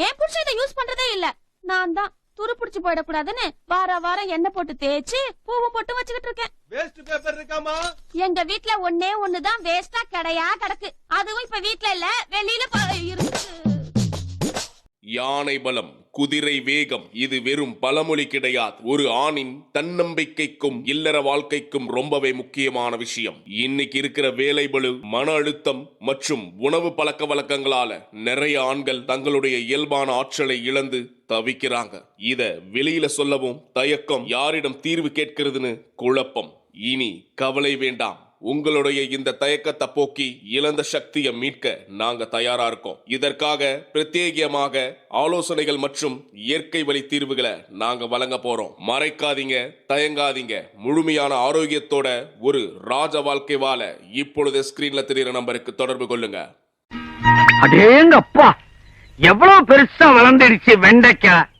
என் புருஷன் இதை யூஸ் பண்றதே இல்ல. நான் தான் துரு புடிச்சு போயிடக்கூடாதுன்னு வாரம் எண்ணெய் போட்டு தேய்ச்சி பூவும் போட்டு வச்சுக்கிட்டு இருக்கேன். வேஸ்ட் பேப்பர் இருக்காமா? எங்க வீட்ல ஒன்னே ஒண்ணுதான் வேஸ்டா கிடையா கிடக்கு. அதுவும் இப்ப வீட்ல இல்ல, வெளியில இருக்கு. யானை பலம், குதிரை வேகம், இது வெறும் பழமொழி கிடையாது. ஒரு ஆணின் தன்னம்பிக்கைக்கும் இல்லற வாழ்க்கைக்கும் ரொம்பவே முக்கியமான விஷயம். இன்னைக்கு இருக்கிற வேலை பளு, மன அழுத்தம் மற்றும் உணவு பழக்க வழக்கங்களால நிறைய ஆண்கள் தங்களுடைய இயல்பான ஆற்றலை இழந்து தவிக்கிறாங்க. இத வெளியில சொல்லவும் தயக்கம், யாரிடம் தீர்வு கேட்கிறதுன்னு குழப்பம். இனி கவலை வேண்டாம். உங்களுடைய இந்த தயக்கத்தை போக்கி இழந்த சக்தியை மீட்க நாங்க தயாரா இருக்கோம். இதற்காக பிரத்யேகமாக ஆலோசனைகள் மற்றும் இயற்கை வழி தீர்வுகளை நாங்க வழங்க போறோம். மறைக்காதீங்க, தயங்காதீங்க. முழுமையான ஆரோக்கியத்தோட ஒரு ராஜ வாழ்க்கை வாழ இப்பொழுது ஸ்கிரீன்ல தெரியுற நம்பருக்கு தொடர்பு கொள்ளுங்க. அடேங்கப்பா, எவ்வளவு பெருசா வளர்ந்துடுச்சு வெண்டைக்காய்.